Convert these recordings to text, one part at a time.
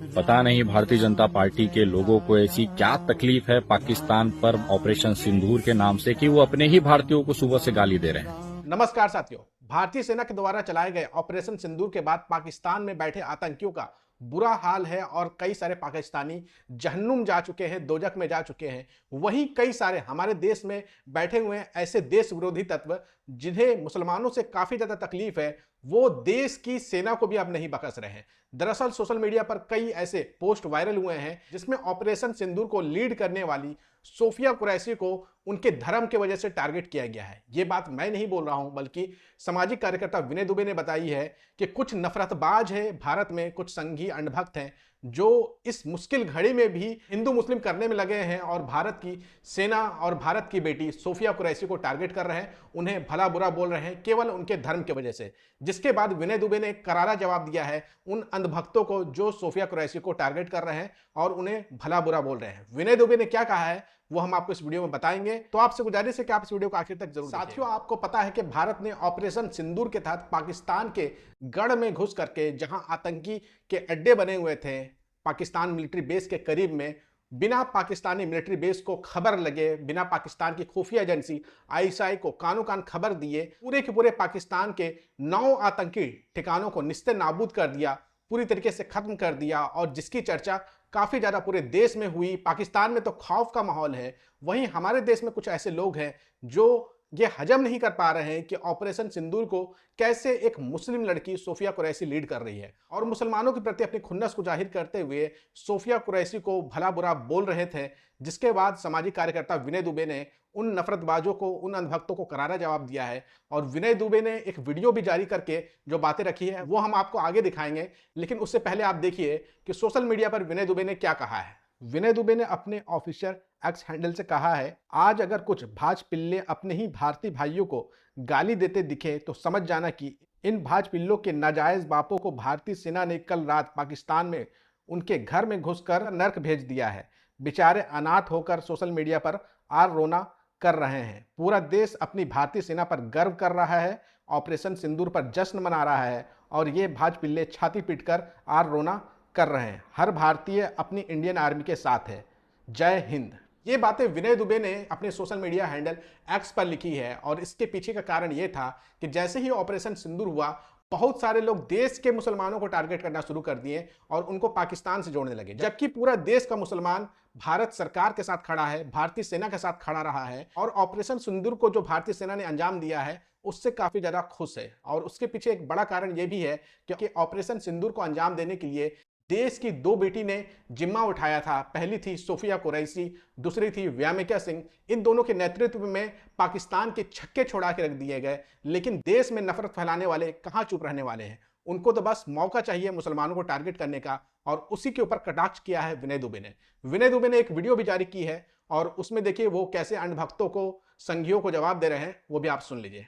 पता नहीं भारतीय जनता पार्टी के लोगों को ऐसी क्या तकलीफ है पाकिस्तान पर ऑपरेशन सिंदूर के नाम से कि वो अपने ही भारतीयों को सुबह से गाली दे रहे हैं। नमस्कार साथियों, भारतीय सेना के द्वारा चलाए गए ऑपरेशन सिंदूर के बाद पाकिस्तान में बैठे आतंकियों का बुरा हाल है और कई सारे पाकिस्तानी जहन्नुम जा चुके हैं, दोजख में जा चुके हैं। वहीं कई सारे हमारे देश में बैठे हुए हैं ऐसे देश विरोधी तत्व जिन्हें मुसलमानों से काफी ज्यादा तकलीफ है, वो देश की सेना को भी अब नहीं बख्श रहे हैं। दरअसल सोशल मीडिया पर कई ऐसे पोस्ट वायरल हुए हैं जिसमें ऑपरेशन सिंदूर को लीड करने वाली सोफिया कुरैशी को उनके धर्म की वजह से टारगेट किया गया है। ये बात मैं नहीं बोल रहा हूं, बल्कि सामाजिक कार्यकर्ता विनय दुबे ने बताई है कि कुछ नफरतबाज है भारत में, कुछ संघी अंधभक्त हैं जो इस मुश्किल घड़ी में भी हिंदू मुस्लिम करने में लगे हैं और भारत की सेना और भारत की बेटी सोफिया कुरैशी को टारगेट कर रहे हैं, उन्हें भला बुरा बोल रहे हैं केवल उनके धर्म की वजह से। जिसके बाद विनय दुबे ने करारा जवाब दिया है उन अंधभक्तों को जो सोफिया कुरैशी को टारगेट कर रहे हैं और उन्हें भला बुरा बोल रहे हैं। विनय दुबे ने क्या कहा है वो हम आपको इस वीडियो में बताएंगे, तो आपसे गुजारिश है कि आप इस वीडियो को आखिर तक जरूर। साथियों, आपको पता है कि भारत ने ऑपरेशन सिंदूर के तहत पाकिस्तान के गढ़ में घुस करके, जहां आतंकी के अड्डे बने हुए थे पाकिस्तान मिलिट्री बेस के करीब में, बिना पाकिस्तानी मिलिट्री बेस को खबर लगे, बिना पाकिस्तान की खुफिया एजेंसी आईएसआई को कानो कान खबर दिए, पूरे के पूरे पाकिस्तान के 9 आतंकी ठिकानों को निस्ते नाबूद कर दिया, पूरी तरीके से खत्म कर दिया। और जिसकी चर्चा काफी ज्यादा पूरे देश में हुई। पाकिस्तान में तो खौफ का माहौल है, वहीं हमारे देश में कुछ ऐसे लोग हैं जो ये हजम नहीं कर पा रहे हैं कि ऑपरेशन सिंदूर को कैसे एक मुस्लिम लड़की सोफिया कुरैशी लीड कर रही है, और मुसलमानों के प्रति अपनी खुन्नस को जाहिर करते हुए सोफिया कुरैशी को भला बुरा बोल रहे थे। जिसके बाद सामाजिक कार्यकर्ता विनय दुबे ने उन नफरतबाजों को, उन अंधभक्तों को करारा जवाब दिया है। और विनय दुबे ने एक वीडियो भी जारी करके जो बातें रखी है वो हम आपको आगे दिखाएंगे, लेकिन उससे पहले आप देखिए कि सोशल मीडिया पर विनय दुबे ने क्या कहा है। विनय दुबे ने अपने ऑफिशियल एक्स हैंडल से कहा है, आज अगर कुछ भाज पिल्ले अपने ही भारतीय भाइयों को गाली देते दिखे तो समझ जाना कि इन भाज पिल्लों के नाजायज बापों को भारतीय सेना ने कल रात पाकिस्तान में उनके घर में घुसकर नर्क भेज दिया है। बेचारे अनाथ होकर सोशल मीडिया पर आर रोना कर रहे हैं। पूरा देश अपनी भारतीय सेना पर गर्व कर रहा है, ऑपरेशन सिंदूर पर जश्न मना रहा है, और ये भाज पिल्ले छाती पीटकर आर रोना कर रहे हैं। हर भारतीय अपनी इंडियन आर्मी के साथ है। जय हिंद। ये बातें विनय दुबे ने अपने सोशल मीडिया हैंडल एक्स पर लिखी है, और इसके पीछे का कारण यह था कि जैसे ही ऑपरेशन सिंदूर हुआ, बहुत सारे लोग देश के मुसलमानों को टारगेट करना शुरू कर दिए और उनको पाकिस्तान से जोड़ने लगे, जबकि पूरा देश का मुसलमान भारत सरकार के साथ खड़ा है, भारतीय सेना के साथ खड़ा रहा है, और ऑपरेशन सिंदूर को जो भारतीय सेना ने अंजाम दिया है उससे काफी ज्यादा खुश है। और उसके पीछे एक बड़ा कारण यह भी है क्योंकि ऑपरेशन सिंदूर को अंजाम देने के लिए देश की 2 बेटी ने जिम्मा उठाया था। पहली थी सोफिया कुरैशी, दूसरी थी व्यामिका सिंह। इन दोनों के नेतृत्व में पाकिस्तान के छक्के छोड़ा के रख दिए गए, लेकिन देश में नफरत फैलाने वाले कहां चुप रहने वाले हैं। उनको तो बस मौका चाहिए मुसलमानों को टारगेट करने का, और उसी के ऊपर कटाक्ष किया है विनय दुबे ने। विनय दुबे ने एक वीडियो भी जारी की है और उसमें देखिए वो कैसे अंधभक्तों को, संघियों को जवाब दे रहे हैं, वो भी आप सुन लीजिए।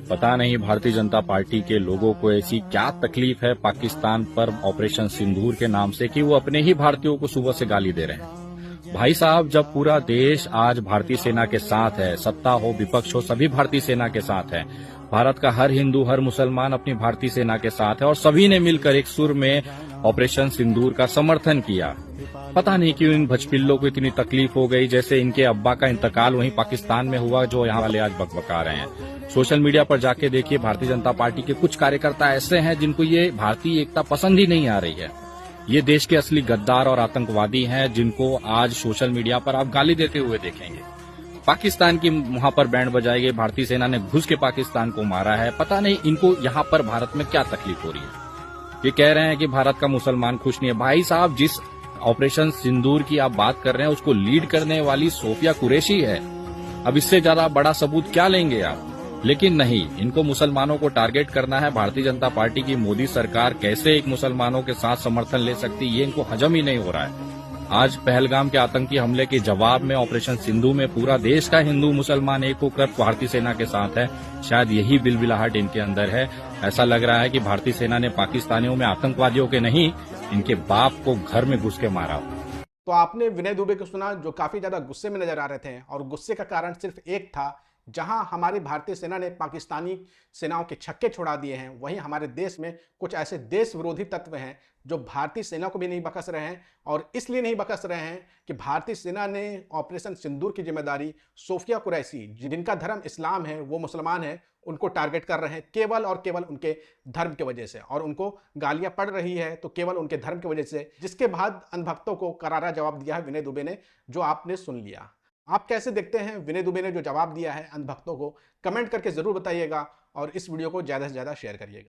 पता नहीं भारतीय जनता पार्टी के लोगों को ऐसी क्या तकलीफ है पाकिस्तान पर ऑपरेशन सिंदूर के नाम से कि वो अपने ही भारतीयों को सुबह से गाली दे रहे हैं। भाई साहब, जब पूरा देश आज भारतीय सेना के साथ है, सत्ता हो विपक्ष हो सभी भारतीय सेना के साथ है, भारत का हर हिंदू हर मुसलमान अपनी भारतीय सेना के साथ है, और सभी ने मिलकर एक सुर में ऑपरेशन सिंदूर का समर्थन किया। पता नहीं क्यों इन भचपिल्लों को इतनी तकलीफ हो गई, जैसे इनके अब्बा का इंतकाल वहीं पाकिस्तान में हुआ जो यहाँ वाले आज बकबका रहे हैं। सोशल मीडिया पर जाके देखिए, भारतीय जनता पार्टी के कुछ कार्यकर्ता ऐसे हैं जिनको ये भारतीय एकता पसंद ही नहीं आ रही है। ये देश के असली गद्दार और आतंकवादी हैं जिनको आज सोशल मीडिया पर आप गाली देते हुए देखेंगे। पाकिस्तान की वहां पर बैंड बजाई गई, भारतीय सेना ने घुस के पाकिस्तान को मारा है। पता नहीं इनको यहाँ पर भारत में क्या तकलीफ हो रही है। ये कह रहे हैं कि भारत का मुसलमान खुश नहीं है। भाई साहब, जिस ऑपरेशन सिंदूर की आप बात कर रहे हैं उसको लीड करने वाली सोफिया कुरैशी है। अब इससे ज्यादा बड़ा सबूत क्या लेंगे आप? लेकिन नहीं, इनको मुसलमानों को टारगेट करना है। भारतीय जनता पार्टी की मोदी सरकार कैसे एक मुसलमानों के साथ समर्थन ले सकती, ये इनको हजम ही नहीं हो रहा है। आज पहलगाम के आतंकी हमले के जवाब में ऑपरेशन सिंधु में पूरा देश का हिंदू मुसलमान एक होकर भारतीय सेना के साथ है। शायद यही बिलबिलाहट इनके अंदर है। ऐसा लग रहा है कि भारतीय सेना ने पाकिस्तानियों में आतंकवादियों के नहीं, इनके बाप को घर में घुस के मारा। तो आपने विनय दुबे को सुना जो काफी ज्यादा गुस्से में नजर आ रहे थे, और गुस्से का कारण सिर्फ एक था, जहां हमारी भारतीय सेना ने पाकिस्तानी सेनाओं के छक्के छुड़ा दिए हैं, वहीं हमारे देश में कुछ ऐसे देश विरोधी तत्व हैं जो भारतीय सेना को भी नहीं बख्श रहे हैं, और इसलिए नहीं बख्श रहे हैं कि भारतीय सेना ने ऑपरेशन सिंदूर की जिम्मेदारी सोफिया कुरैशी, जिनका धर्म इस्लाम है, वो मुसलमान है, उनको टारगेट कर रहे हैं केवल और केवल उनके धर्म की वजह से, और उनको गालियां पड़ रही है तो केवल उनके धर्म की वजह से, जिसके बाद अंधभक्तों को करारा जवाब दिया है विनय दुबे ने, जो आपने सुन लिया। आप कैसे देखते हैं विनय दुबे ने जो जवाब दिया है अंधभक्तों को? कमेंट करके जरूर बताइएगा और इस वीडियो को ज्यादा से ज्यादा शेयर करिएगा।